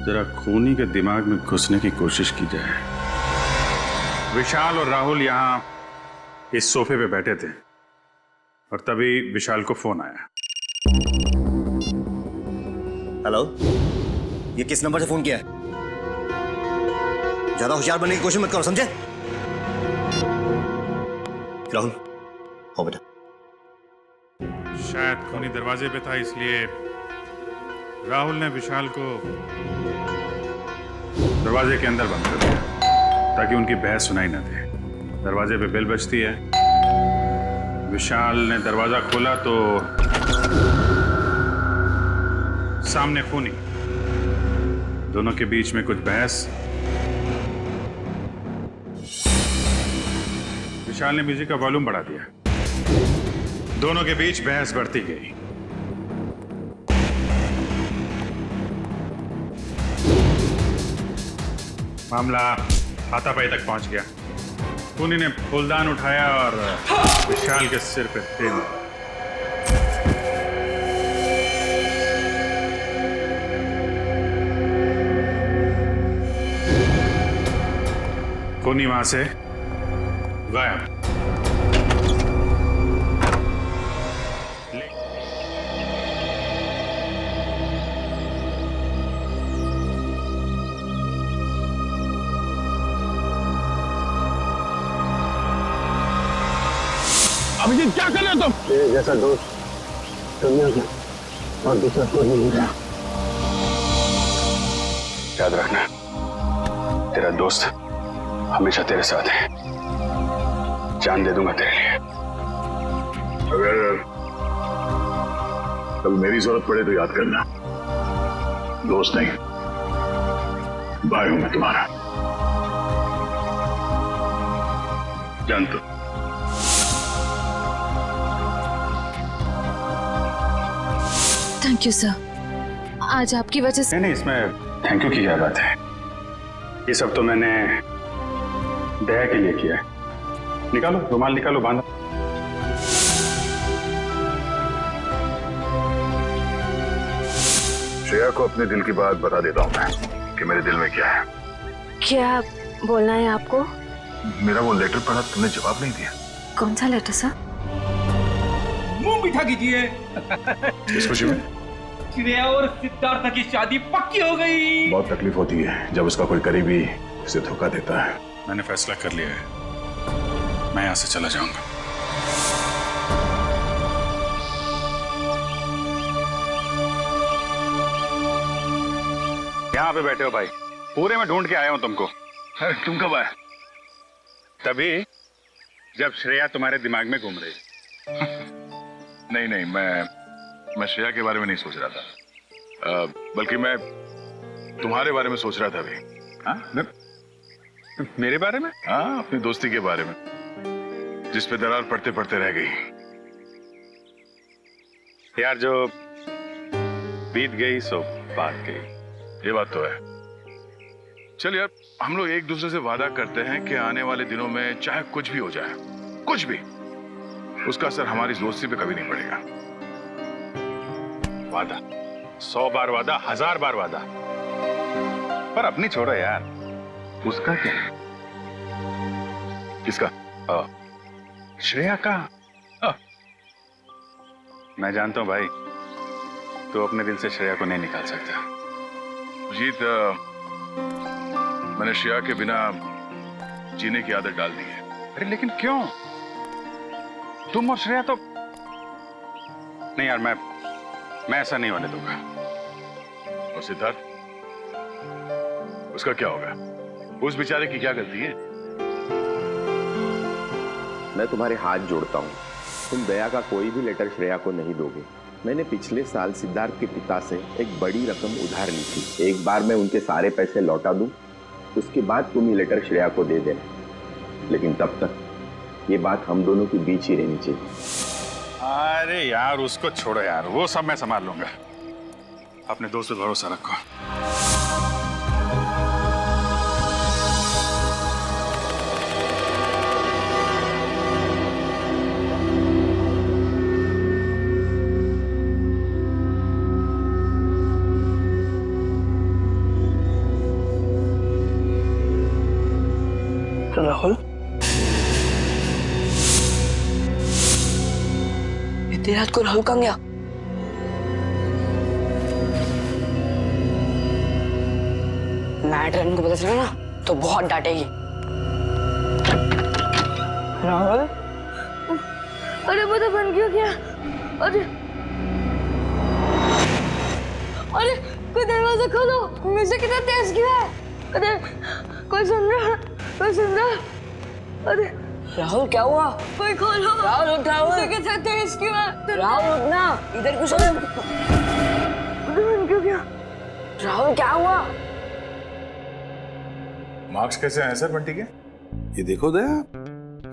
जरा खूनी के दिमाग में घुसने की कोशिश की जाए। विशाल और राहुल यहाँ इस सोफे पे बैठे थे और तभी विशाल को फोन आया। हेलो, ये किस नंबर से फोन किया है? ज्यादा होशियार बनने की कोशिश मत करो, समझे? राहुल, हो बेटा। शायद खूनी दरवाजे पे था, इसलिए राहुल ने विशाल को दरवाजे के अंदर बंद कर दिया ताकि उनकी बहस सुनाई न दे। दरवाजे पे बेल बजती है। विशाल ने दरवाजा खोला तो सामने खूनी, दोनों के बीच में कुछ बहस। विशाल ने म्यूजिक का वॉल्यूम बढ़ा दिया। दोनों के बीच बहस बढ़ती गई। मामला हाथापाई तक पहुंच गया। खूनी ने फूलदान उठाया और विशाल के सिर पे फेंक दिया। खूनी वहां से गायब। अभिजीत, क्या कर रहे हो तुम? तेरे जैसा दोस्त दुनिया में और दूसरा कोई नहीं मिला। याद रखना, तेरा दोस्त हमेशा तेरे साथ है। जान दे दूंगा तेरे लिए। अगर कल मेरी जरूरत पड़े तो याद करना, दोस्त नहीं, भाई हूं मैं तुम्हारा। जान तो। थैंक यू सर, आज आपकी वजह से। नहीं, इसमें थैंक यू की क्या बात है। ये सब तो मैंने दया के लिए किया है। निकालो रुमाल, निकालो, बांधो। श्रेया को अपने दिल की बात बता देता हूं मैं कि मेरे दिल में क्या है। क्या बोलना है आपको? मेरा वो लेटर पढ़ा, तुमने जवाब नहीं दिया। कौन सा लेटर सर? मुंह मीठा कीजिए। इस खुशी में श्रेया और सिद्धार्थ की शादी पक्की हो गई। बहुत तकलीफ होती है जब उसका कोई करीबी उसे धोखा देता है। मैंने फैसला कर लिया है, मैं यहां से चला जाऊंगा। यहां पे बैठे हो भाई, पूरे में ढूंढ के आया हूं तुमको। तुम कब आए? तभी जब श्रेया तुम्हारे दिमाग में घूम रही। नहीं नहीं, मैं श्रेया के बारे में नहीं सोच रहा था, बल्कि मैं तुम्हारे बारे में सोच रहा था अभी। हाँ? मेरे बारे में? हाँ, अपनी दोस्ती के बारे में, जिस पे दरार पड़ते पड़ते रह गई। यार, जो बीत गई सो बात गई। ये बात तो है। चल यार, हम लोग एक दूसरे से वादा करते हैं कि आने वाले दिनों में चाहे कुछ भी हो जाए, कुछ भी, उसका असर हमारी दोस्ती पे कभी नहीं पड़ेगा। वादा? 100 बार वादा, 1000 बार वादा, पर अपनी छोड़ो यार। उसका क्या है? किसका? श्रेया का। मैं जानता हूं भाई, तू अपने दिल से श्रेया को नहीं निकाल सकता। जीत, मैंने श्रेया के बिना जीने की आदत डाल दी है। अरे लेकिन क्यों? तुम और श्रेया तो नहीं यार, मैं ऐसा नहीं होने दूंगा। और सिद्धार्थ, उसका क्या होगा? उस बेचारे की क्या गलती है? मैं तुम्हारे हाथ जोड़ता हूँ, तुम दया का कोई भी लेटर श्रेया को नहीं दोगे। मैंने पिछले साल सिद्धार्थ के पिता से एक बड़ी रकम उधार ली थी। एक बार मैं उनके सारे पैसे लौटा दूं, उसके बाद तुम ये लेटर श्रेया को दे देना। लेकिन तब तक ये बात हम दोनों के बीच ही रहनी चाहिए। अरे यार, उसको छोड़ो यार, वो सब मैं संभाल लूंगा। अपने दोस्त पे भरोसा रखो। राहुल, इतनी रात को राहुल कहाँ गया? मैट रन को पता चला ना तो बहुत डांटेगी। राहुल, अरे पता बन क्यों गया? अरे अरे कोई दरवाजा खोलो, म्यूजिक कितना तेज क्यों है? अरे कोई सुन रहा? कोई सुन रहा? अरे राहुल क्या हुआ? कोई खोलो। राहुल उठ, राहुल। म्यूजिक कितना तेज क्यों है? राहुल उठना, इधर कुछ बन क्यों गया? राहुल क्या हुआ? मार्क्स कैसे आए सर बंटी के? ये देखो दया,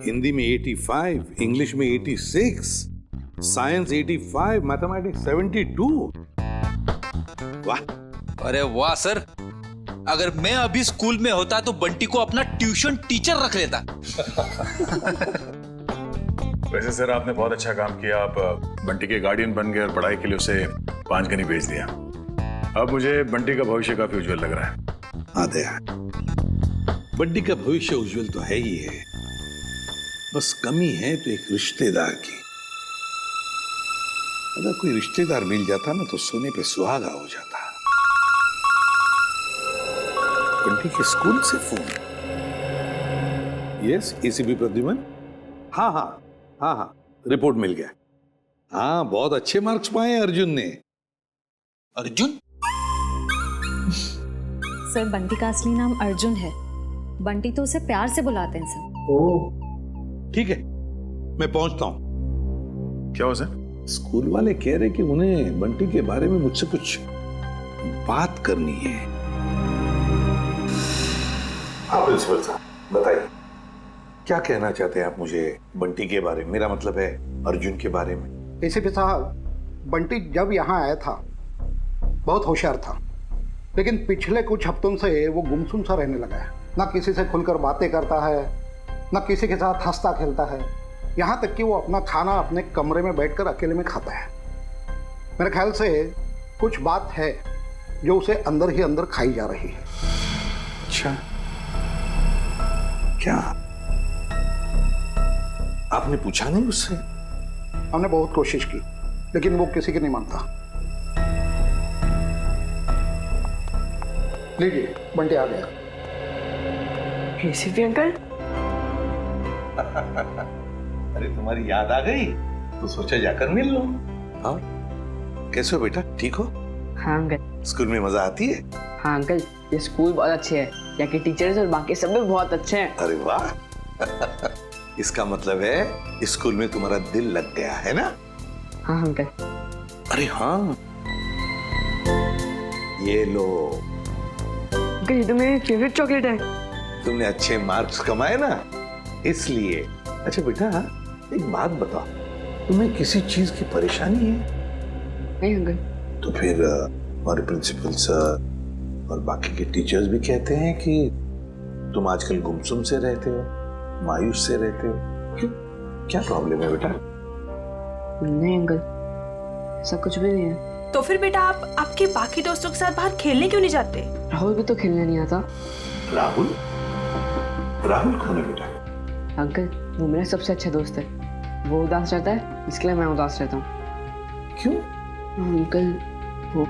हिंदी में 85, इंग्लिश में 86, साइंस 85, मैथमेटिक्स 72। वाह! अरे वाह सर, अगर मैं अभी स्कूल में होता तो बंटी को अपना ट्यूशन टीचर रख लेता। वैसे सर आपने बहुत अच्छा काम किया, आप बंटी के गार्डियन बन गए और पढ़ाई के लिए उसे 5 गनी भेज दिया। अब मुझे बंटी का भविष्य काफी उज्जवल लग रहा है। हाँ दया, बंटी का भविष्य उज्जवल तो है ही है, बस कमी है तो एक रिश्तेदार की। अगर कोई रिश्तेदार मिल जाता ना तो सोने पे सुहागा हो जाता। बंटी के स्कूल से फोन। Yes, ACP Pradyuman. हाँ हाँ हाँ हाँ, रिपोर्ट मिल गया। हाँ, बहुत अच्छे मार्क्स पाए अर्जुन ने। अर्जुन? सर, बंटी का असली नाम अर्जुन है, बंटी तो उसे प्यार से बुलाते हैं सर। ओह, ठीक है, मैं पहुंचता हूं। क्या हो सर? स्कूल वाले कह रहे कि उन्हें बंटी के बारे में मुझसे कुछ बात करनी है। हाँ प्रिंसिपल साहब, बताइए क्या कहना चाहते हैं आप मुझे बंटी के बारे में? मेरा मतलब है अर्जुन के बारे में। एसीपी साहब, बंटी जब यहाँ आया था बहुत होशियार था, लेकिन पिछले कुछ हफ्तों से वो गुमसुम सा रहने लगा है। ना किसी से खुलकर बातें करता है, ना किसी के साथ हंसता खेलता है, यहाँ तक कि वो अपना खाना अपने कमरे में बैठकर अकेले में खाता है। मेरे ख्याल से कुछ बात है जो उसे अंदर ही अंदर खाई जा रही है। अच्छा, क्या आपने पूछा नहीं उससे? हमने बहुत कोशिश की, लेकिन वो किसी की नहीं मानता। लीजिए, बंटी आ गया। ACP uncle. अरे तुम्हारी याद आ गई तो सोचा जाकर मिल लो। हाँ, कैसे हो बेटा, ठीक हो? हाँ अंकल। स्कूल में मजा आती है? हाँ अंकल, ये स्कूल बहुत अच्छे है, यहाँ के टीचर्स और बाकी सब भी बहुत अच्छे हैं। अरे वाह! इसका मतलब है स्कूल में तुम्हारा दिल लग गया है ना? हाँ अंकल। अरे हाँ, ये लो। अंकल, ये तो मेरी फेवरेट चॉकलेट है। तुमने अच्छे मार्क्स कमाए ना, इसलिए। अच्छा बेटा, एक बात बताओ, तुम्हें किसी चीज की परेशानी है? नहीं अंकल। तो फिर हमारे प्रिंसिपल सर और बाकी के टीचर्स भी कहते हैं कि तुम आजकल गुमसुम से रहते हो, मायूस से रहते हो। क्यों, क्या प्रॉब्लम है बेटा? नहीं अंकल, ऐसा कुछ भी नहीं है। तो फिर बेटा आप आपके बाकी दोस्तों के साथ बाहर खेलने क्यों नहीं जाते? राहुल भी तो खेलने नहीं आता। राहुल? राहुल कौन है बेटा? अंकल, वो मेरा सबसे अच्छा दोस्त है। वो उदास रहता है, इसके लिए मैं उदास रहता हूँ। क्यों? अंकल, वो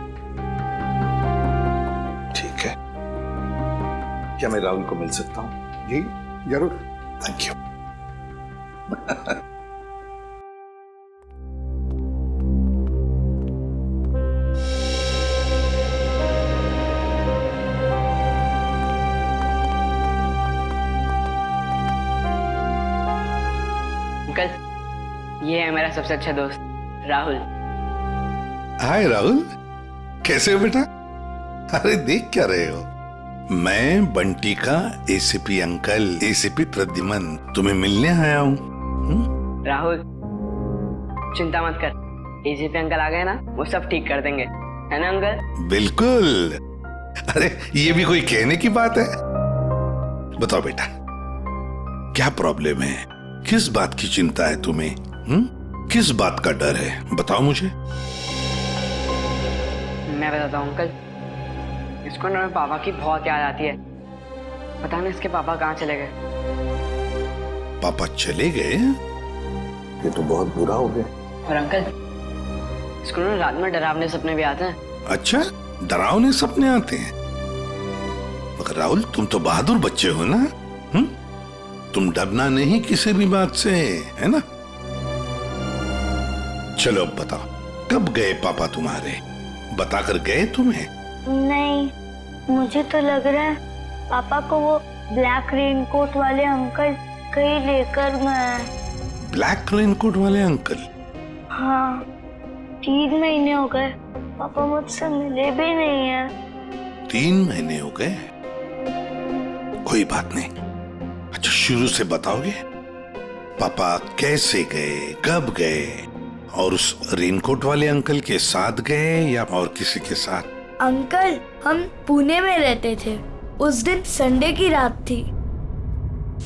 ठीक है, क्या मैं राहुल को मिल सकता हूँ? जी जरूर। Thank you. अंकल, ये है मेरा सबसे अच्छा दोस्त राहुल। हाय राहुल, कैसे हो बेटा? अरे देख क्या रहे हो? मैं बंटी का एसीपी अंकल, एसीपी प्रद्युमन तुम्हें मिलने आया हूँ। राहुल, चिंता मत कर, एसीपी अंकल आ गए ना, वो सब ठीक कर देंगे, है ना अंकल? बिल्कुल। अरे ये भी कोई कहने की बात है? बताओ बेटा, क्या प्रॉब्लम है? किस बात की चिंता है तुम्हें? किस बात का डर है? बताओ मुझे। मैं बताता हूँ अंकल, इसको ना मेरे पापा की बहुत याद आती है। पता नहीं इसके पापा कहाँ चले गए। पापा चले गए? ये तो बहुत बुरा हो गया। और अंकल, स्कूल में रात में डरावने सपने भी आते हैं। अच्छा, डरावने सपने आते हैं? मगर राहुल, तुम तो बहादुर बच्चे हो ना? तुम डरना नहीं किसी भी बात से, है ना? चलो अब बताओ, कब गए पापा तुम्हारे? बताकर गए तुम्हें? नहीं, मुझे तो लग रहा है पापा को वो ब्लैक रेनकोट वाले अंकल कहीं लेकर गए। ब्लैक रेनकोट वाले अंकल? हाँ, 3 महीने हो गए पापा मुझसे मिले भी नहीं है। 3 महीने हो गए? कोई बात नहीं। अच्छा, शुरू से बताओगे? पापा कैसे गए, कब गए, और उस रेनकोट वाले अंकल के साथ गए या और किसी के साथ? अंकल, हम पुणे में रहते थे। उस दिन संडे की रात थी।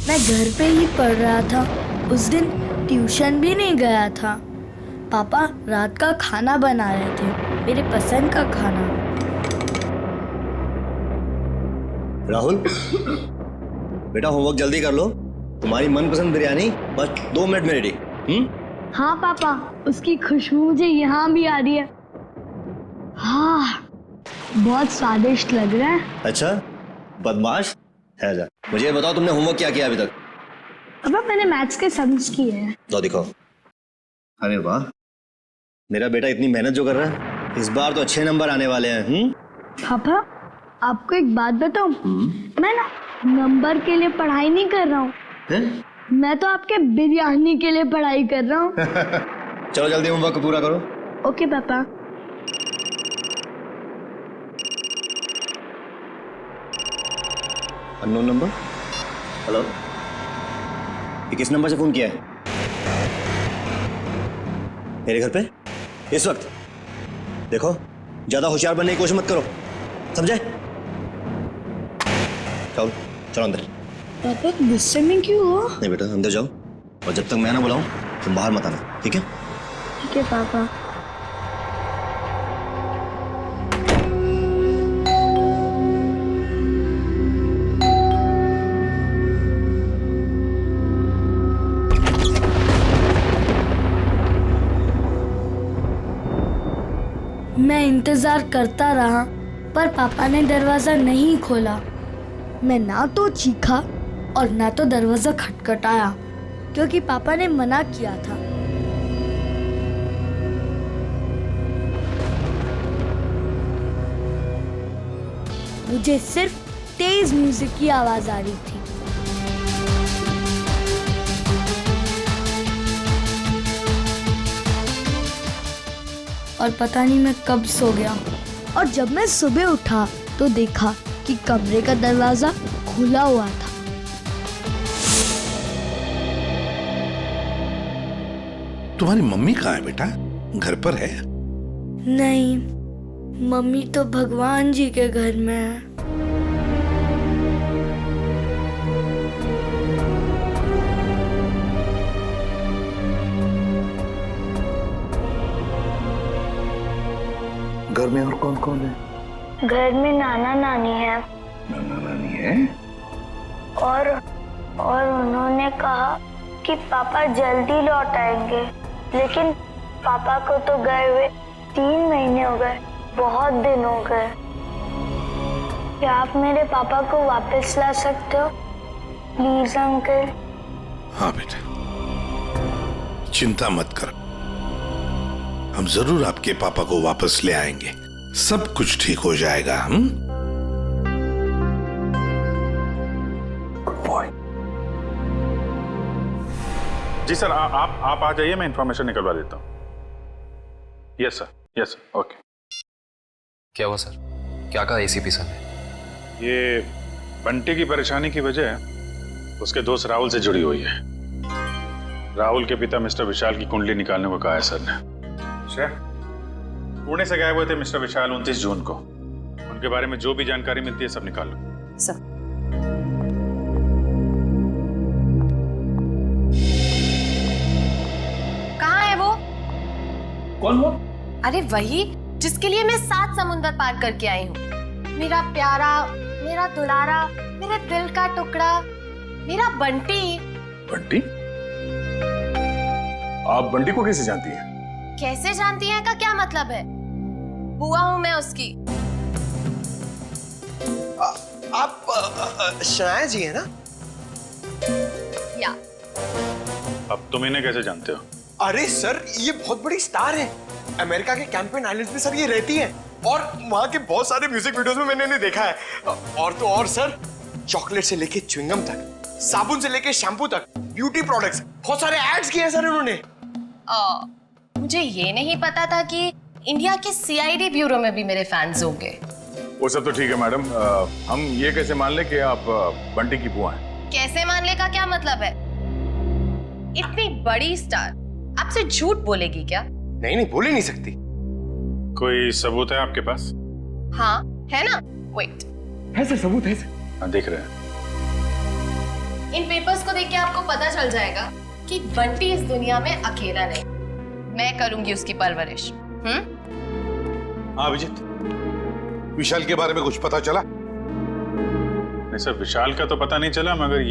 मैं घर पे ही पढ़ रहा था। उस दिन ट्यूशन भी नहीं गया था। पापा रात का खाना बना रहे थे, मेरे पसंद का खाना। राहुल, बेटा होमवर्क जल्दी कर लो। तुम्हारी मनपसंद बिरयानी बस 2 मिनट में रेडी। हाँ पापा, उसकी खुशबू मुझे यहाँ भी आ रही है। हाँ, बहुत स्वादिष्ट लग रहा है। अच्छा, बदमाश है जा। मुझे ये बताओ, तुमने होमवर्क क्या किया अभी तक? पापा, मैंने मैथ्स के सम्स किए हैं। तो दिखाओ। अरे वाह, मेरा बेटा इतनी मेहनत जो कर रहा है, इस बार तो अच्छे नंबर आने वाले हैं। पापा, आपको एक बात बताऊं? मैं ना नंबर के लिए पढ़ाई नहीं कर रहा हूँ। मैं तो आपके बिरयानी के लिए पढ़ाई कर रहा हूँ। चलो जल्दी होमवर्क पूरा करो। ओके पापा। Unknown number. हेलो, ये किस नंबर से फोन किया है? मेरे घर पे इस वक्त? देखो, ज्यादा होशियार बनने की कोशिश मत करो, समझे? चलो चलो अंदर। पापा गुस्से में क्यों हो? नहीं बेटा, अंदर जाओ, और जब तक मैं ना बुलाऊं तुम बाहर मत आना, ठीक है? ठीक है पापा। मैं इंतजार करता रहा, पर पापा ने दरवाजा नहीं खोला। मैं ना तो चीखा और ना तो दरवाजा खटखटाया, क्योंकि पापा ने मना किया था। मुझे सिर्फ तेज म्यूजिक की आवाज आ रही थी। और पता नहीं मैं कब सो गया, और जब मैं सुबह उठा तो देखा कि कमरे का दरवाजा खुला हुआ था। तुम्हारी मम्मी कहाँ है बेटा? घर पर है? नहीं, मम्मी तो भगवान जी के घर में है। घर में और कौन कौन है? घर में नाना नानी है। नाना नानी है? और उन्होंने कहा कि पापा जल्दी लौट आएंगे, लेकिन पापा को तो गए हुए 3 महीने हो गए, बहुत दिन हो गए। क्या आप मेरे पापा को वापस ला सकते हो प्लीज अंकल? हाँ बेटा, चिंता मत कर, हम जरूर आपके पापा को वापस ले आएंगे। सब कुछ ठीक हो जाएगा। जी सर, आप आ जाइए, मैं इंफॉर्मेशन निकलवा देता हूँ। Yes sir, okay. क्या हुआ सर? क्या कहा एसीपी सर ने? ये बंटी की परेशानी की वजह उसके दोस्त राहुल से जुड़ी हुई है। राहुल के पिता मिस्टर विशाल की कुंडली निकालने को कहा है सर ने। पुणे से गए हुए थे मिस्टर विशाल 29 जून को। उनके बारे में जो भी जानकारी मिलती है सब निकाल लो। सर। कहाँ है वो? कौन वो? अरे वही जिसके लिए मैं 7 समुंदर पार करके आई हूँ। मेरा प्यारा, मेरा दुलारा, मेरे दिल का टुकड़ा, मेरा बंटी। बंटी? आप बंटी को कैसे जानती हैं? कैसे जानती हैं का क्या मतलब है? बुआ हूं मैं उसकी। आप शनाया जी है ना? या। अब तुम इन्हें कैसे जानते हो? अरे सर, ये बहुत बड़ी स्टार है। अमेरिका के कैंपेन आइलैंड्स में सर ये रहती है और वहाँ के बहुत सारे म्यूजिक वीडियोस में मैंने इन्हें देखा है। और तो और सर, चॉकलेट से लेके च्युइंगम तक, साबुन से लेके शैम्पू तक, ब्यूटी प्रोडक्ट्स, बहुत सारे एड्स किए हैं सर इन्होंने। मुझे ये नहीं पता था कि इंडिया के सीआईडी ब्यूरो में भी मेरे फैंस होंगे। वो सब तो ठीक है मैडम, हम ये कैसे मान ले कि आप बंटी की बुआ हैं? कैसे मानने का क्या मतलब है? इतनी बड़ी स्टार आपसे झूठ बोलेगी क्या? नहीं, बोल ही नहीं सकती। कोई सबूत है आपके पास? हाँ है ना, वेट। है सर, सबूत है सर। हाँ, देख रहे हैं। इन पेपर्स को देख के आपको पता चल जाएगा कि बंटी इस दुनिया में अकेला नहीं, मैं करूंगी उसकी परवरिश। हाँ अभिजीत, विशाल के बारे में कुछ पता चला? नहीं सर, विशाल का तो पता नहीं चला, मगर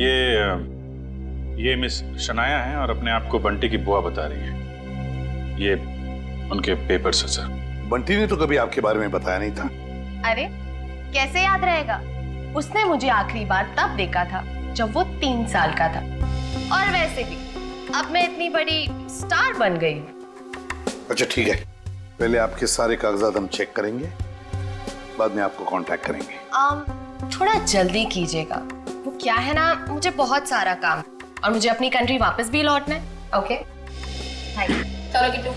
ये मिस शनाया है और अपने आप को बंटी की बुआ बता रही है। ये उनके पेपर्स है सर। बंटी ने तो कभी आपके बारे में बताया नहीं था। अरे कैसे याद रहेगा? उसने मुझे आखिरी बार तब देखा था जब वो 3 साल का था। और वैसे भी अब मैं इतनी बड़ी स्टार बन गई हूँ। अच्छा ठीक है, पहले आपके सारे कागजात हम चेक करेंगे, बाद में आपको कांटेक्ट करेंगे। थोड़ा जल्दी कीजिएगा, वो क्या है ना, मुझे बहुत सारा काम और मुझे अपनी कंट्री वापस भी लौटना है। ओके हाय, चलो किट्टू।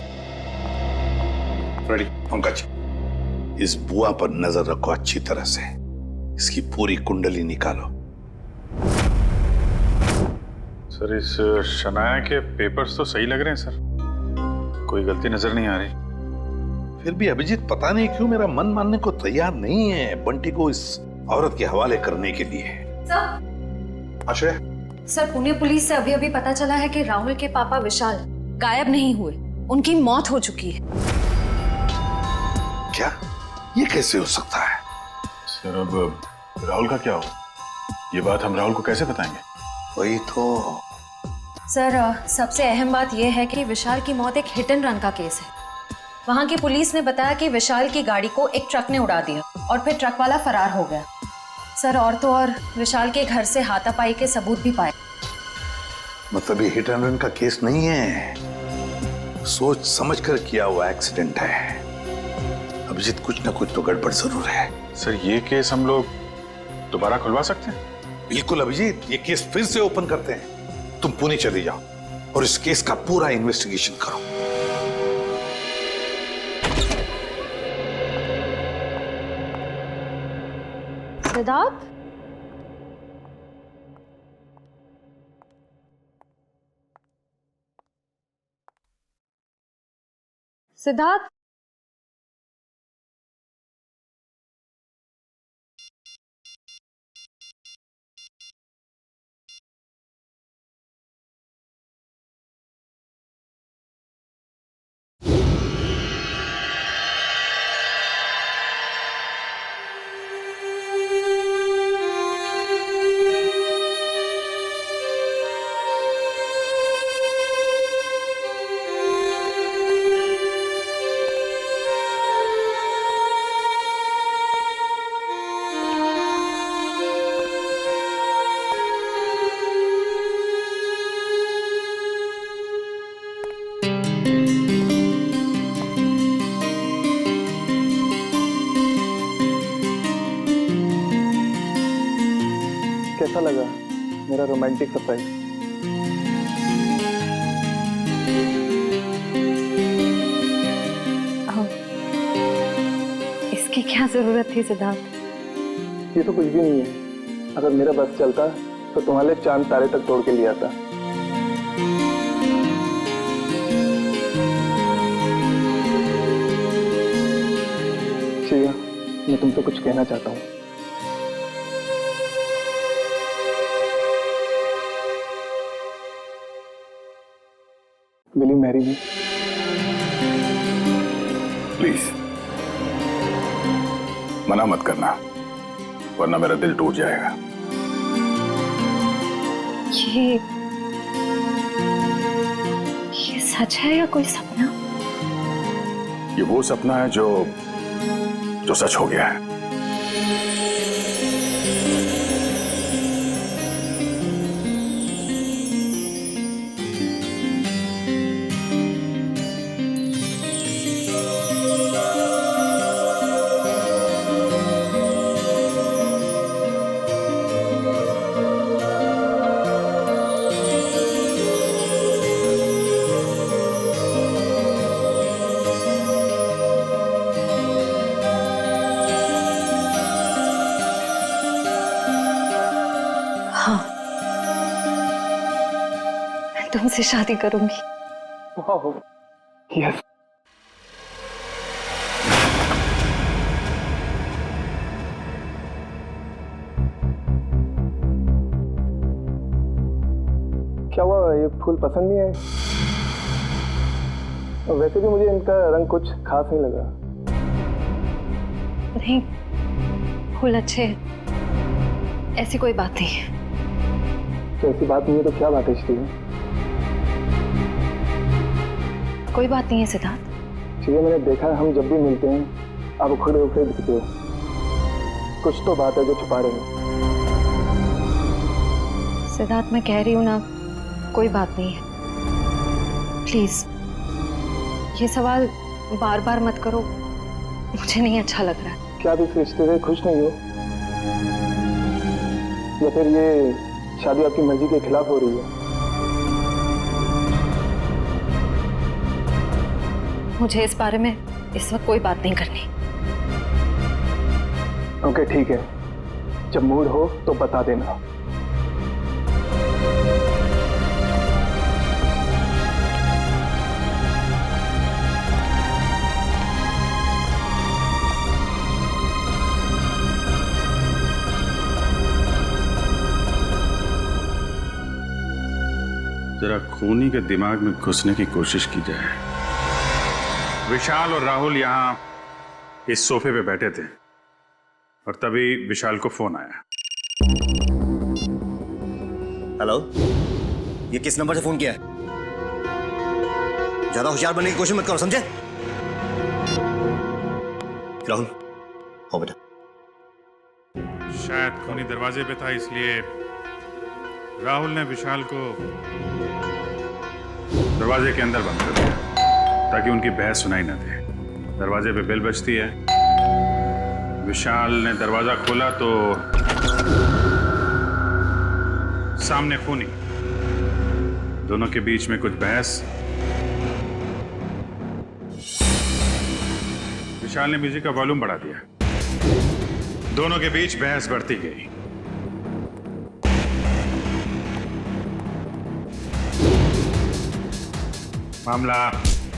रेडी, पंकज, इस बुआ पर नजर रखो अच्छी तरह से, इसकी पूरी कुंडली निकालो। सर, इस शनाया के पेपर्स तो सही लग रहे हैं सर, कोई गलती नजर नहीं आ रही। फिर भी अभिजीत पता नहीं क्यों मेरा मन मानने को तैयार नहीं है बंटी को इस औरत के हवाले करने के लिए। सर, आश्रय। सर, पुणे पुलिस से अभी अभी पता चला है कि राहुल के पापा विशाल गायब नहीं हुए, उनकी मौत हो चुकी है। क्या? ये कैसे हो सकता है? सर, अब राहुल का क्या हो? ये बात हम राहुल को कैसे बताएंगे? वही तो। सर, सबसे अहम बात यह है कि विशाल की मौत एक हिट एंड रन का केस है। वहां की पुलिस ने बताया कि विशाल की गाड़ी को एक ट्रक ने उड़ा दिया और फिर ट्रक वाला फरार हो गया। सर, और तो और विशाल के घर से हाथापाई के सबूत भी पाए। मतलब ये हिट एंड रन का केस नहीं है, सोच समझ कर किया हुआ एक्सीडेंट है। अभिजीत, कुछ ना कुछ तो गड़बड़ जरूर है। सर, ये केस हम लोग दोबारा खुलवा सकते हैं? बिल्कुल अभिजीत, ये केस फिर से ओपन करते हैं। तुम पुणे चली जाओ और इस केस का पूरा इन्वेस्टिगेशन करो। सिद्धार्थ, सिद्धार्थ, कैसा लगा मेरा रोमांटिक सरप्राइज? इसकी क्या जरूरत थी सिद्धार्थ? ये तो कुछ भी नहीं है। अगर मेरा बस चलता तो तुम्हारे चांद तारे तक तोड़ के लिया था। श्रेया, मैं तुमसे कुछ कहना चाहता हूँ। Will you marry me? Please मना मत करना, वरना मेरा दिल टूट जाएगा। ये सच है या कोई सपना? ये वो सपना है जो सच हो गया है। तुमसे शादी करूंगी। यस। क्या हुआ, ये फूल पसंद नहीं आए? वैसे भी मुझे इनका रंग कुछ खास नहीं लगा। नहीं, फूल अच्छे हैं, ऐसी कोई बात नहीं है। तो ऐसी बात नहीं है तो क्या बात है श्री? कोई बात नहीं है सिद्धार्थ। ठीक है, मैंने देखा है हम जब भी मिलते हैं आप उखड़े उखड़े दिखते हो। कुछ तो बात है जो छुपा रहे हो। सिद्धार्थ, मैं कह रही हूँ ना, कोई बात नहीं है। प्लीज ये सवाल बार बार मत करो, मुझे नहीं अच्छा लग रहा है। क्या आप इस रिश्ते से खुश नहीं हो, या फिर ये शादी आपकी मर्जी के खिलाफ हो रही है? मुझे इस बारे में इस वक्त कोई बात नहीं करनी। ओके ठीक है, जब मूड हो तो बता देना। जरा खूनी के दिमाग में घुसने की कोशिश की जाए। विशाल और राहुल यहाँ इस सोफे पे बैठे थे और तभी विशाल को फोन आया। हेलो, ये किस नंबर से फोन किया है? ज्यादा होशियार बनने की कोशिश मत करो, समझे? राहुल, हो बेटा। शायद खूनी दरवाजे पे था, इसलिए राहुल ने विशाल को दरवाजे के अंदर बंद कर दिया ताकि उनकी बहस सुनाई न दे। दरवाजे पे बेल बजती है। विशाल ने दरवाजा खोला तो सामने खूनी, दोनों के बीच में कुछ बहस। विशाल ने म्यूजिक का वॉल्यूम बढ़ा दिया। दोनों के बीच बहस बढ़ती गई। मामला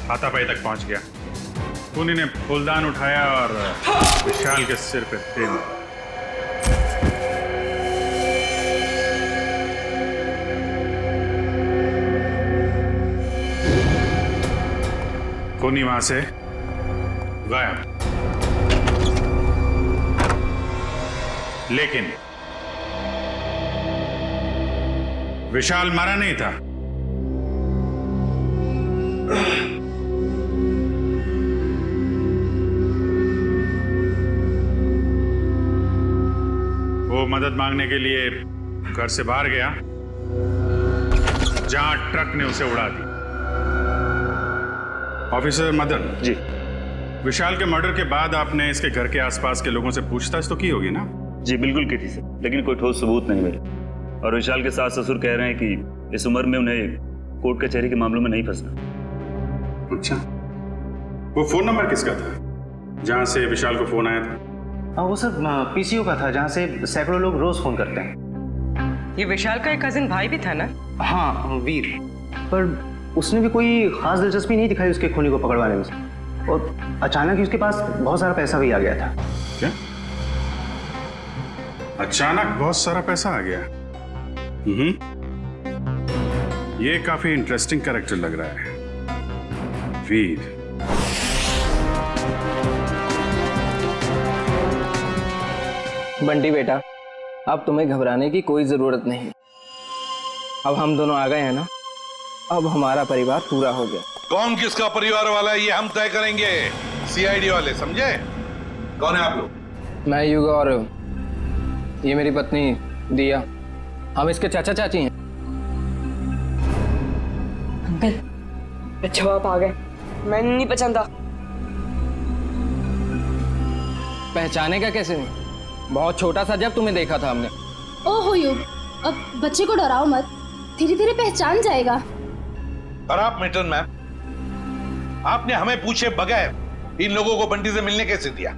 हाथापाई तक पहुंच गया। खूनी ने फूलदान उठाया और विशाल के सिर पे फेंक दिया। खूनी वहां से गायब। लेकिन विशाल मारा नहीं था। वो मदद मांगने के लिए घर से बाहर गया जहां ट्रक ने उसे उड़ा दी। ऑफिसर मदन जी, विशाल के मर्डर के बाद आपने इसके घर के आसपास के लोगों से पूछताछ तो की होगी ना? जी बिल्कुल की थी सर, लेकिन कोई ठोस सबूत नहीं मिले। और विशाल के सास ससुर कह रहे हैं कि इस उम्र में उन्हें कोर्ट कचहरी के मामलों में नहीं फंसना। अच्छा, वो फोन नंबर किसका था जहां से विशाल को फोन आया था? वो सर पीसीओ का था, जहाँ से सैकड़ों लोग रोज फोन करते हैं। ये विशाल का एक कजिन भाई भी था ना? हाँ, वीर। पर उसने भी कोई खास दिलचस्पी नहीं दिखाई उसके खूनी को पकड़वाने में, और अचानक ही उसके पास बहुत सारा पैसा भी आ गया था। क्या? अचानक बहुत सारा पैसा आ गया? ये काफी इंटरेस्टिंग कैरेक्टर लग रहा है, वीर। बंटी बेटा, अब तुम्हें घबराने की कोई जरूरत नहीं। अब हम दोनों आ गए हैं ना, अब हमारा परिवार पूरा हो गया। कौन किसका परिवार वाला है ये हम तय करेंगे, सीआईडी वाले, समझे? कौन है आप लोग? मैं युगा और ये मेरी पत्नी दिया, हम इसके चाचा चाची हैं। अंकल, अच्छा आप आ गए, मैं नहीं पहचानता। पहचाने का कैसे नहीं, बहुत छोटा सा जब तुम्हें देखा था हमने। ओहो युग, अब बच्चे को डराओ मत, धीरे धीरे पहचान जाएगा। और आप मिल्टन मैम, आपने हमें पूछे बगैर इन लोगों को बंटी से मिलने कैसे दिया?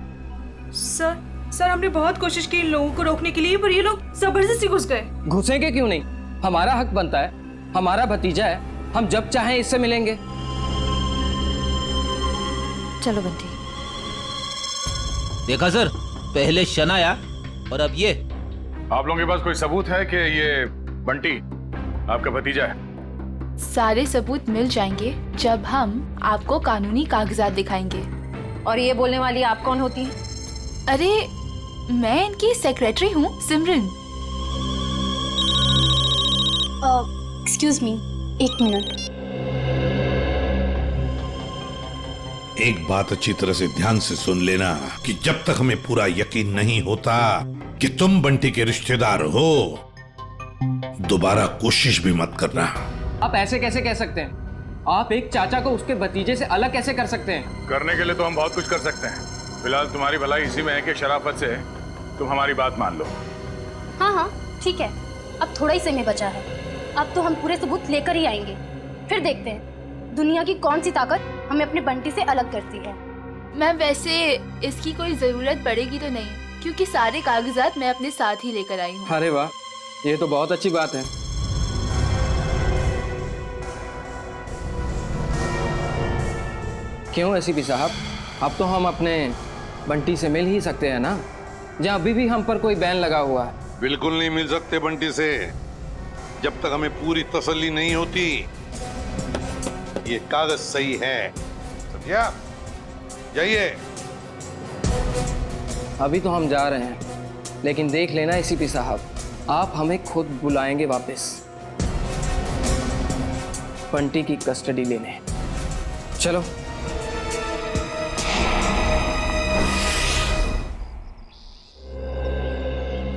सर हमने बहुत कोशिश की इन लोगों को रोकने के लिए, पर ये लोग जबरदस्ती घुस गए। घुसेंगे क्यों नहीं, हमारा हक बनता है, हमारा भतीजा है, हम जब चाहें इससे मिलेंगे। चलो बंटी। देखा सर, पहले शनाया और अब ये। आप लोगों के पास कोई सबूत है कि ये बंटी आपका भतीजा है? सारे सबूत मिल जाएंगे जब हम आपको कानूनी कागजात दिखाएंगे। और ये बोलने वाली आप कौन होती हैं? अरे मैं इनकी सेक्रेटरी हूँ, सिमरन। एक्सक्यूज मी, एक मिनट। एक बात अच्छी तरह से ध्यान से सुन लेना कि जब तक हमें पूरा यकीन नहीं होता कि तुम बंटी के रिश्तेदार हो, दोबारा कोशिश भी मत करना। आप ऐसे कैसे कह सकते हैं? आप एक चाचा को उसके भतीजे से अलग कैसे कर सकते हैं? करने के लिए तो हम बहुत कुछ कर सकते हैं। फिलहाल तुम्हारी भलाई इसी में है कि शराफत से तुम हमारी बात मान लो। हाँ ठीक है, अब थोड़ा ही समय बचा है, अब तो हम पूरे सबूत लेकर ही आएंगे, फिर देखते हैं दुनिया की कौन सी ताकत हमें अपने बंटी से अलग करती है। मैं वैसे इसकी कोई जरूरत पड़ेगी तो नहीं, क्योंकि सारे कागजात मैं अपने साथ ही लेकर आई हूँ। अरे वाह, ये तो बहुत अच्छी बात है। क्यों एसीपी साहब, अब तो हम अपने बंटी से मिल ही सकते हैं ना, जहाँ अभी भी हम पर कोई बैन लगा हुआ है। बिल्कुल नहीं मिल सकते बंटी से, जब तक हमें पूरी तसल्ली नहीं होती ये कागज सही है। समझा? जाइए। अभी तो हम जा रहे हैं, लेकिन देख लेना एसीपी साहब, आप हमें खुद बुलाएंगे वापस बंटी की कस्टडी लेने। चलो।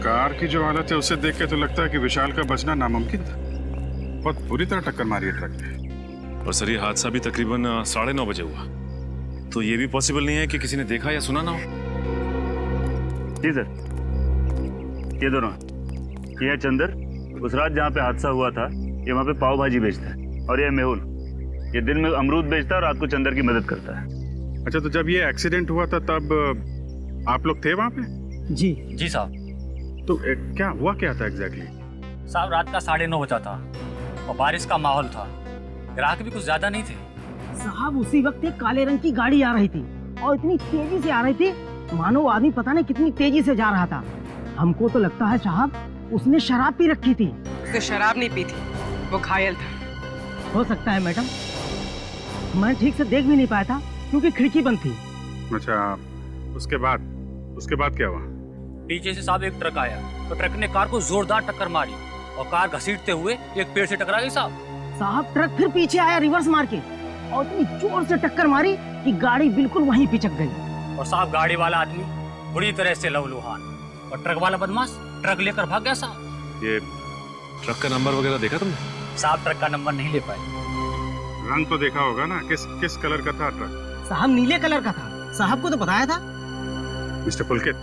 कार की जो हालत है उसे देख के तो लगता है कि विशाल का बचना नामुमकिन था। बहुत बुरी तरह टक्कर मारी है ट्रक ने। और सर ये हादसा भी तकरीबन 9:30 बजे हुआ, तो ये भी पॉसिबल नहीं है कि किसी ने देखा या सुना ना हो। जी सर, ये दोनों, ये है चंदर, उस रात जहाँ पे हादसा हुआ था ये वहाँ पे पाव भाजी बेचता है, और ये मेहुल, ये दिन में अमरूद बेचता है और रात को चंदर की मदद करता है। अच्छा, तो जब ये एक्सीडेंट हुआ था तब आप लोग थे वहाँ पे? जी साहब। तो क्या हुआ, क्या था एग्जैक्टली? साहब रात का 9:30 बजा था और बारिश का माहौल था, ग्राहक भी कुछ ज्यादा नहीं थे। साहब उसी वक्त एक काले रंग की गाड़ी आ रही थी और इतनी तेजी से आ रही थी मानो वो आदमी पता नहीं कितनी तेजी से जा रहा था। हमको तो लगता है साहब उसने शराब पी रखी थी। उसने शराब नहीं पी थी, वो घायल था। हो सकता है मैडम, मैं ठीक से देख भी नहीं पाया था क्योंकि खिड़की बंद थी। अच्छा, उसके बाद क्या हुआ? पीछे से साहब एक ट्रक आया, तो ट्रक ने कार को जोरदार टक्कर मारी और कार घसीटते हुए एक पेड़ से टकरा गई साहब ट्रक फिर पीछे आया रिवर्स मार के और इतनी जोर से टक्कर मारी कि गाड़ी बिल्कुल वहीं पिचक गई। और साहब गाड़ी वाला आदमी बुरी तरह से लहूलुहान और ट्रक वाला बदमाश ट्रक लेकर भाग गया साहब। ये ट्रक का नंबर वगैरह देखा तुमने? साहब ट्रक का नंबर नहीं ले पाए। रंग तो देखा होगा ना, किस कलर का था ट्रक? साहब नीले कलर का था, साहब को तो बताया था। मिस्टर पुलकित,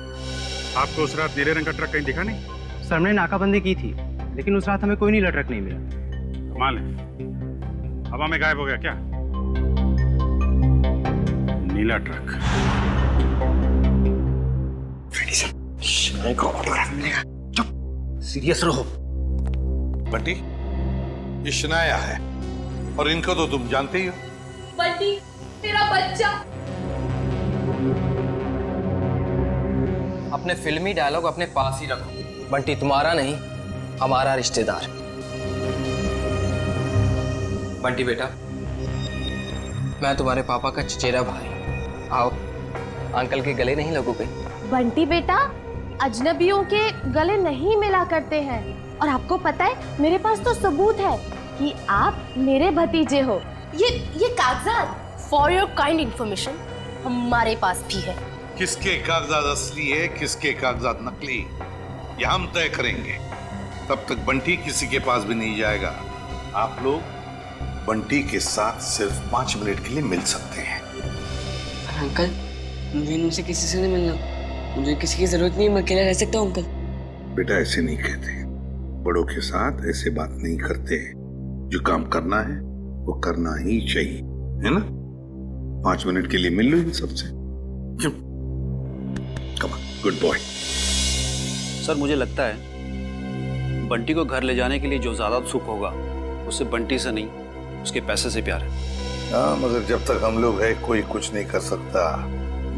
आपको उस रात नीले रंग का ट्रक कहीं दिखा नहीं? सर ने नाकाबंदी की थी, लेकिन उस रात हमें कोई नीला ट्रक नहीं मिला। कमाल है, हवा में गायब हो गया क्या नीला ट्रक? सीरियस रहो बंटी, ये शनाया है और इनको तो तुम जानते ही हो। बंटी तेरा बच्चा। अपने फिल्मी डायलॉग अपने पास ही रखो। बंटी तुम्हारा नहीं, हमारा रिश्तेदार। बंटी बेटा, मैं तुम्हारे पापा का चचेरा भाई। आओ, अंकल के गले नहीं लगोगे? बंटी बेटा, अजनबियों के गले नहीं मिला करते हैं। और आपको पता है मेरे पास तो सबूत है कि आप मेरे भतीजे हो। ये कागजात फॉर योर काइंड इंफॉर्मेशन हमारे पास भी है। किसके कागजात असली है, किसके कागजात नकली, ये हम तय करेंगे। तब तक बंटी किसी के पास भी नहीं जाएगा। आप लोग बंटी के साथ सिर्फ 5 मिनट के लिए मिल सकते हैं। अंकल, मुझे इनसे किसी से नहीं मिलना, मुझे किसी की जरूरत नहीं है, मैं अकेला रह सकता हूँ अंकल। बेटा ऐसे नहीं कहते, बड़ों के साथ ऐसे बात नहीं करते। जो काम करना है वो करना ही चाहिए, है ना? 5 मिनट के लिए मिल लो इन सबसे। Come on, good boy. Sir मुझे लगता है बंटी को घर ले जाने के लिए जो ज्यादा सुख होगा उससे बंटी से नहीं, उसके पैसे से प्यार है। हाँ, मगर जब तक हम लोग हैं कोई कुछ नहीं कर सकता।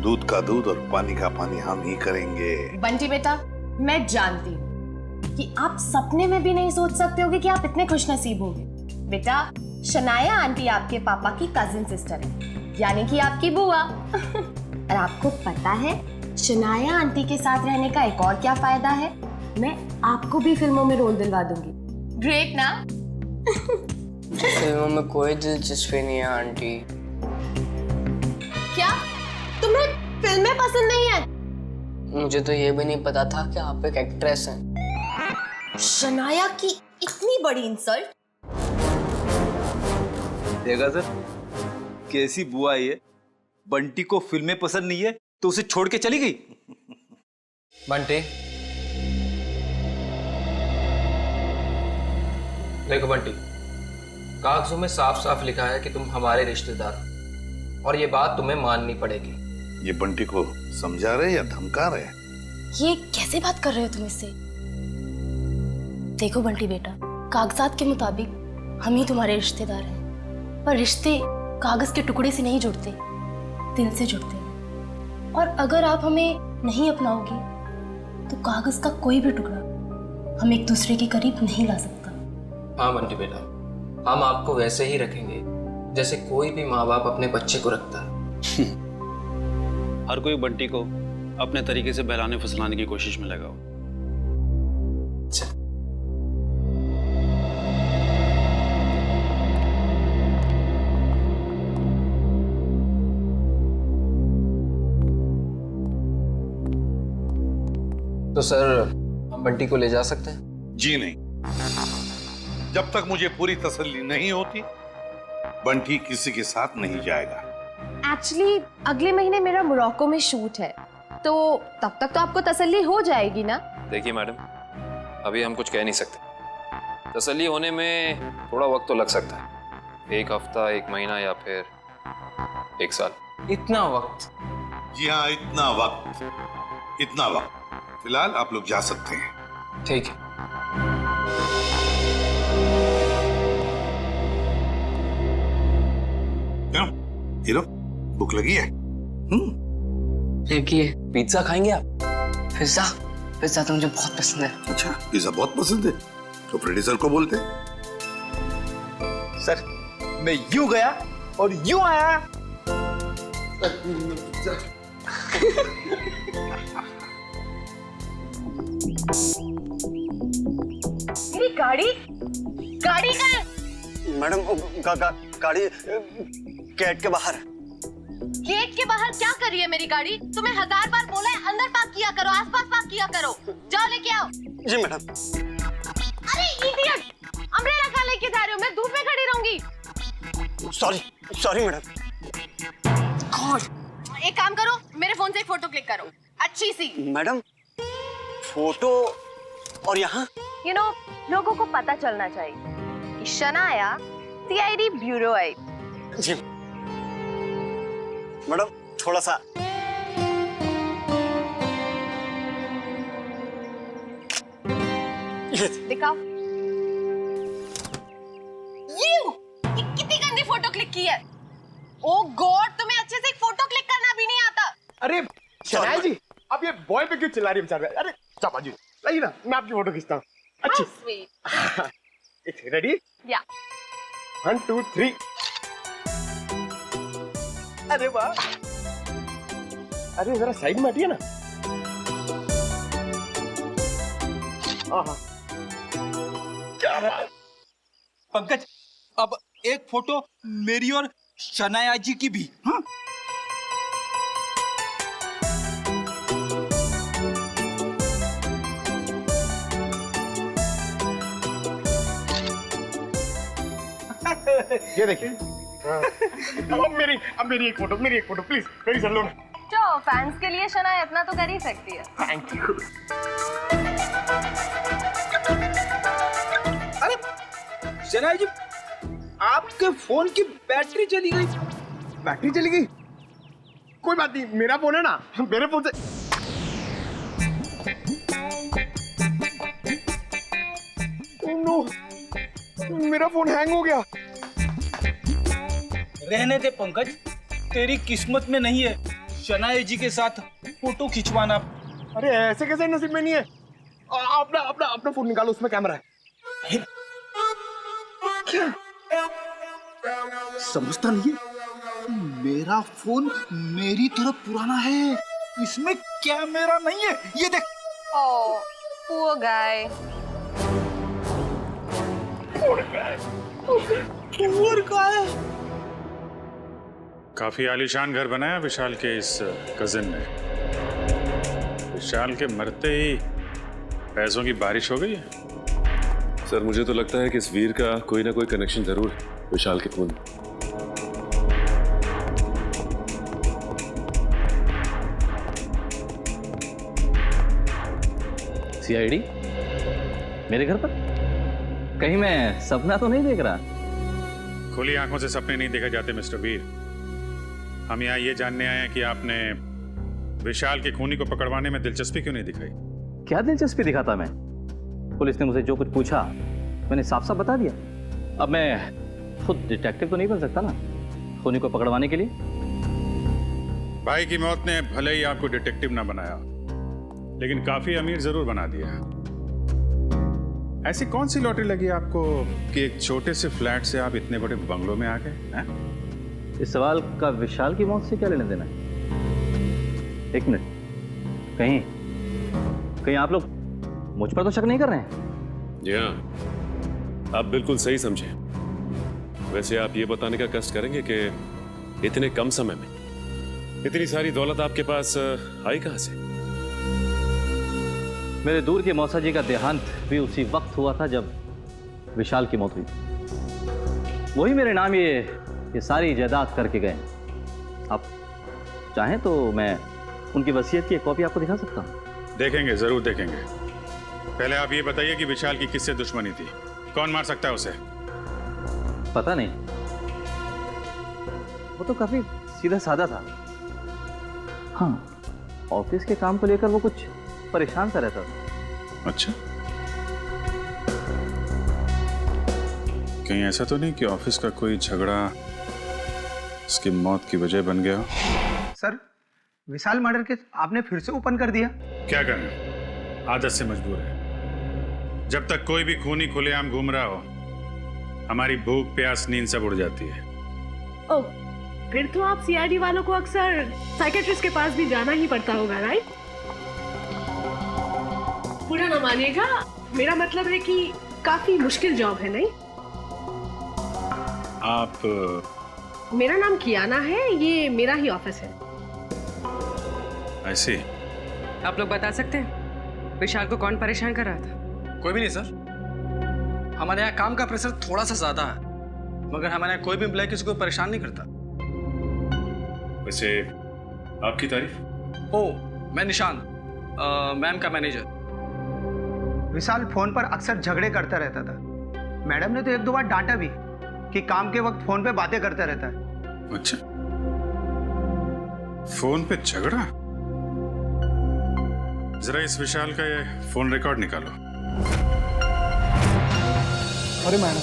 दूध का दूध और पानी का पानी हम ही करेंगे। बंटी बेटा, मैं जानती हूँ कि आप सपने में भी नहीं सोच सकते होगे कि आप इतने खुशनसीब होंगे। बेटा, शनाया आंटी आपके पापा की कजिन सिस्टर है, यानी कि आपकी बुआ। और आपको पता है शनाया आंटी के साथ रहने का एक और क्या फायदा है? मैं आपको भी फिल्मों में रोल दिलवा दूंगी। ग्रेट ना? फिल्मों में कोई दिलचस्पी नहीं है आंटी। क्या तुम्हें फिल्में पसंद नहीं है? मुझे तो ये भी नहीं पता था कि आप एक एक्ट्रेस हैं। शनाया की इतनी बड़ी इंसल्ट। देखा सर, कैसी बुआ ये। बंटी को फिल्में पसंद नहीं है तो उसे छोड़ के चली गई। बंटी, देखो बंटी, कागजों में साफ साफ लिखा है कि तुम हमारे रिश्तेदार हो और ये बात तुम्हें माननी पड़ेगी। ये बंटी को समझा रहे या धमका रहे? ये कैसे बात कर रहे हो तुम इससे? देखो बंटी बेटा, कागजात के मुताबिक हम ही तुम्हारे रिश्तेदार हैं, पर रिश्ते कागज के टुकड़े से नहीं जुड़ते, दिल से जुड़ते हैं। और अगर आप हमें नहीं अपनाओगे तो कागज का कोई भी टुकड़ा हम एक दूसरे के करीब नहीं ला सकता। हाँ बंटी बेटा, हम आपको वैसे ही रखेंगे जैसे कोई भी माँ बाप अपने बच्चे को रखता है। हर कोई बंटी को अपने तरीके से बहलाने फुसलाने की कोशिश में लगा हो। तो सर, हम बंटी को ले जा सकते हैं? जी नहीं, जब तक मुझे पूरी तसल्ली नहीं होती बंटी किसी के साथ नहीं जाएगा। एक्चुअली अगले महीने मेरा मोरक्को में शूट है, तो तब तक तो आपको तसल्ली हो जाएगी ना? देखिए मैडम, अभी हम कुछ कह नहीं सकते। तसल्ली होने में थोड़ा वक्त तो लग सकता है, 1 हफ्ता, 1 महीना या फिर 1 साल। इतना वक्त? जी हाँ, इतना वक्त। फिलहाल आप लोग जा सकते हैं। ठीक है। क्यों हीरो, भूख लगी है? लगी है। पिज्जा खाएंगे आप? पिज्जा तो मुझे बहुत पसंद है। अच्छा, पिज्जा बहुत पसंद है तो प्रोड्यूसर को बोलते। सर, मैं यूं गया और यूं आया। मेरी गाड़ी कहाँ है? मैडम, गाड़ी गेट के बाहर। गेट के बाहर क्या कर रही है मेरी गाड़ी? तुम्हें 1000 बार बोला है अंदर पार्क किया करो, आसपास पार्क किया करो। जाओ लेके आओ। जी मैडम। अरे इडियट, अम्ब्रेला कहाँ लेके जा रहे हो? मैं धूप में खड़ी रहूंगी। Sorry madam. एक काम करो, मेरे फोन से एक फोटो क्लिक करो, अच्छी सी। मैडम, फोटो और यहाँ? यू नो, लोगों को पता चलना चाहिए कि शनाया सीआईडी ब्यूरो आई। जी मैडम, थोड़ा सा। दिखाओ। ये कितनी गंदी फोटो क्लिक की है। ओ गॉड, तुम्हें अच्छे से एक फोटो क्लिक करना भी नहीं आता। अरे शनाया जी, आप ये बॉय पे क्यों चिल्ला रही है बेचारे? अरे चापा जी, लाइए ना, मैं आपकी फोटो खींचता हूँ। अच्छी। स्वीट। रेडी? या। 1 2 3। अरे वाह। अरे जरा साइड में हटिए ना। क्या बात। पंकज, अब एक फोटो मेरी और शनाया जी की भी। हाँ? ये देखिए। अब मेरी एक फोटो प्लीज मेरी सर लो। जो फैंस के लिए शनाया इतना तो कर ही सकती है। Thank you. अरे शनाया जी, आपके फोन की बैटरी चली गई। बैटरी चली गई? कोई बात नहीं, मेरा फोन है ना, मेरे फोन से। Oh no, मेरा फोन हैंग हो गया। रहने दे पंकज, तेरी किस्मत में नहीं है शनाया जी के साथ फोटो खिंचवाना। अरे ऐसे कैसे नसीब में नहीं है? अपना फोन निकालो, उसमें कैमरा है। क्या समझता नहीं है? मेरा फोन मेरी तरह पुराना है, इसमें कैमरा नहीं है। ये देख। ओह, poor guy। Poor guy। काफी आलीशान घर बनाया विशाल के इस कजिन ने। विशाल के मरते ही पैसों की बारिश हो गई है। सर मुझे तो लगता है कि इस वीर का कोई ना कोई कनेक्शन जरूर है विशाल के खून। सीआईडी मेरे घर पर? कहीं मैं सपना तो नहीं देख रहा? खुली आंखों से सपने नहीं देखे जाते मिस्टर वीर। हम यहाँ ये जानने आए हैं कि आपने विशाल के खूनी को पकड़वाने में दिलचस्पी क्यों नहीं दिखाई? क्या दिलचस्पी दिखाता मैं? पुलिस ने मुझे जो कुछ पूछा मैंने साफ साफ बता दिया। अब मैं खुद डिटेक्टिव तो नहीं बन सकता ना खूनी को पकड़वाने के लिए। भाई की मौत ने भले ही आपको डिटेक्टिव ना बनाया, लेकिन काफी अमीर जरूर बना दिया। ऐसी कौन सी लॉटरी लगी आपको कि एक छोटे से फ्लैट से आप इतने बड़े बंगलों में आ गए? इस सवाल का विशाल की मौत से क्या लेना देना है? एक मिनट, कहीं आप लोग मुझ पर तो शक नहीं कर रहे हैं? जी हाँ, आप बिल्कुल सही समझे। वैसे आप ये बताने का कष्ट करेंगे कि इतने कम समय में इतनी सारी दौलत आपके पास आई कहां से? मेरे दूर के मौसा जी का देहांत भी उसी वक्त हुआ था जब विशाल की मौत हुई। वही मेरे नाम ये सारी जायदाद करके गए। आप चाहें तो मैं उनकी वसीयत की एक कॉपी आपको दिखा सकता हूं। देखेंगे, जरूर देखेंगे। पहले आप ये बताइए कि विशाल की किससे दुश्मनी थी? कौन मार सकता है उसे? पता नहीं, वो तो काफी सीधा साधा था। हाँ, ऑफिस के काम को लेकर वो कुछ परेशान सा रहता था। अच्छा, कहीं ऐसा तो नहीं कि ऑफिस का कोई झगड़ा उसकी मौत की वजह बन गया? सर, विशाल मर्डर केस आपने फिर से ओपन कर दिया। क्या करें, आदत से मजबूर है। जब तक कोई भी खूनी खुलेआम घूम रहा हो, हमारी भूख प्यास नींद सब उड़ जाती है। ओह, फिर तो आप सीआईडी वालों को अक्सर साइकेट्रिस्ट के पास भी जाना ही पड़ता होगा, राइट? बुरा ना मानिएगा, मेरा मतलब है कि काफी मुश्किल जॉब है, नहीं? आप? मेरा नाम कियाना है, ये मेरा ही ऑफिस है। ऐसे? आप लोग बता सकते हैं विशाल को कौन परेशान कर रहा था? कोई भी नहीं सर, हमारे यहाँ काम का प्रेशर थोड़ा सा ज्यादा है, मगर हमारे यहाँ कोई भी एम्प्लॉय किसी को परेशान नहीं करता। वैसे आपकी तारीफ? ओ, मैं निशान, मैम का मैनेजर। विशाल फोन पर अक्सर झगड़े करता रहता था। मैडम ने तो एक दो बार डांटा भी कि काम के वक्त फोन पे बातें करता रहता है। अच्छा, फोन पे झगड़ा? जरा इस विशाल का ये फोन रिकॉर्ड निकालो। अरे मैडम,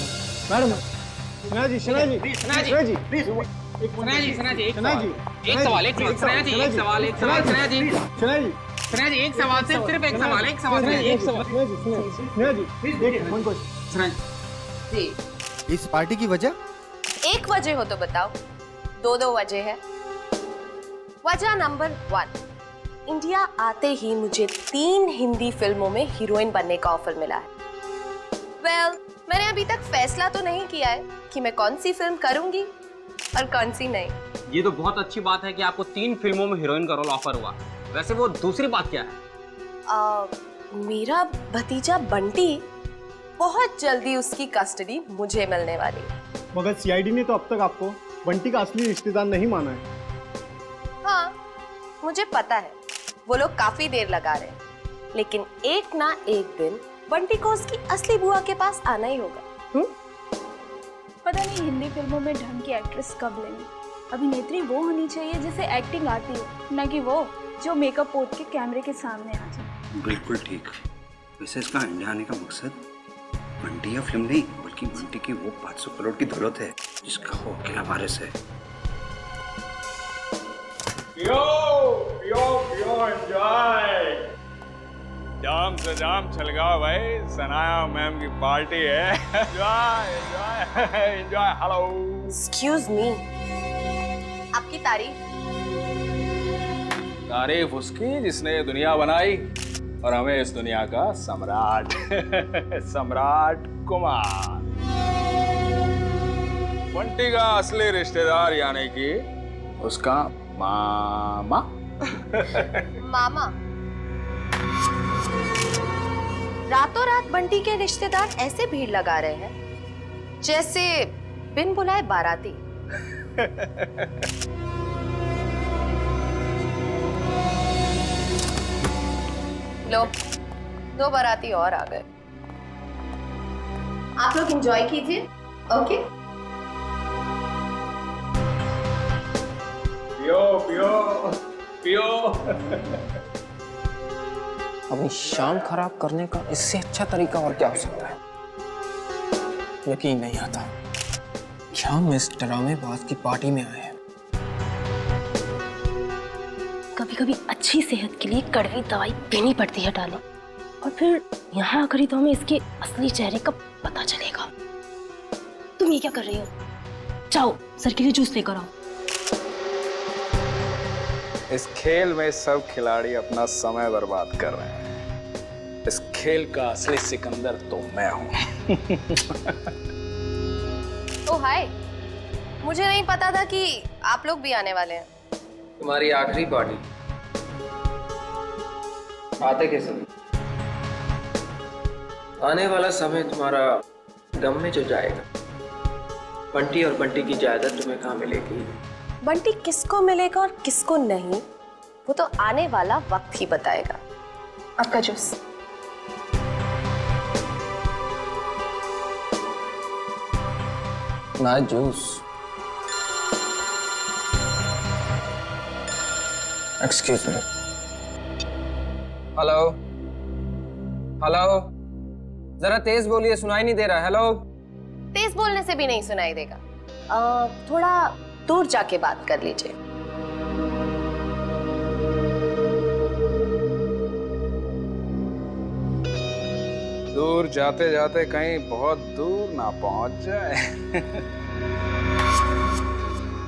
सना जी, एक सवाल। इस पार्टी की वजह? एक वजह हो तो बताओ, दो वजह है। वजह नंबर 1, इंडिया आते ही मुझे 3 हिंदी फिल्मों में हीरोइन बनने का ऑफर मिला है। मैंने अभी तक फैसला तो नहीं किया है कि मैं कौन सी फिल्म करूंगी और कौन सी नहीं। ये तो बहुत अच्छी बात है कि आपको 3 फिल्मों में हीरोइन का रोल ऑफर हुआ। वैसे वो दूसरी बात क्या है? मेरा भतीजा बंटी, बहुत जल्दी उसकी कस्टडी मुझे मिलने वाली है। मगर सीआईडी ने तो अब तक आपको बंटी का असली रिश्तेदार नहीं माना है। हाँ, मुझे पता है वो लोग काफी देर लगा रहे हैं, लेकिन एक ना एक दिन बंटी को उसकी असली बुआ के पास आना ही होगा। पता नहीं हिंदी फिल्मों में ढंग की एक्ट्रेस कब लेंगे। अभिनेत्री वो होनी चाहिए जिसे एक्टिंग आती हो, न कि वो जो मेकअप पोत के कैमरे के सामने आ जाए। बिल्कुल ठीक। वैसे इसका इंडिया आने का मकसद बंटी या फिल्म नहीं, बल्कि बंटी की वो 500 करोड़ की दौलत है जिसका वो अकेला वारिस है। एंजॉय। जाम से जाम छलगाओ भाई, सनाया मैम की पार्टी है। Enjoy enjoy enjoy. Hello. Excuse me, आपकी तारीफ उसकी जिसने ये दुनिया बनाई और हमें इस दुनिया का सम्राट सम्राट कुमार। बंटी का असली रिश्तेदार यानी कि उसका मामा। मामा? रातों रात बंटी के रिश्तेदार ऐसे भीड़ लगा रहे हैं जैसे बिन बुलाए बाराती। लो, 2 बाराती और आ गए। आप लोग एंजॉय कीजिए। ओके। पियो पियो पियो। अपनी शाम खराब करने का इससे अच्छा तरीका और क्या हो सकता है? यकीन नहीं आता कि हम इस डरामेबाज की पार्टी में आए हैं। कभी कभी अच्छी सेहत के लिए कड़वी दवाई पीनी पड़ती है डाले, और फिर यहाँ आकर ही तो हमें इसके असली चेहरे का पता चलेगा। तुम ये क्या कर रही हो? जाओ सर के लिए जूस लेकर आओ। इस खेल में सब खिलाड़ी अपना समय बर्बाद कर रहे हैं। इस खेल का असली सिकंदर तो मैं हूं। ओ हाय, मुझे नहीं पता था कि आप लोग भी आने वाले हैं। तुम्हारी आखिरी पार्टी। आते कैसे? आने वाला समय तुम्हारा गम में जो जाएगा। बंटी और बंटी की जायदाद तुम्हें कहाँ मिलेगी? बंटी किसको मिलेगा और किसको नहीं, वो तो आने वाला वक्त ही बताएगा। आपका जूस। ना juice. Excuse me. Hello hello, जरा तेज बोलिए, सुनाई नहीं दे रहा। हेलो। तेज बोलने से भी नहीं सुनाई देगा। थोड़ा दूर जाके बात कर लीजिए। दूर जाते जाते कहीं बहुत दूर ना पहुंच जाए।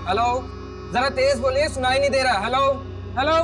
हेलो, जरा तेज बोलिए, सुनाई नहीं दे रहा। Hello hello.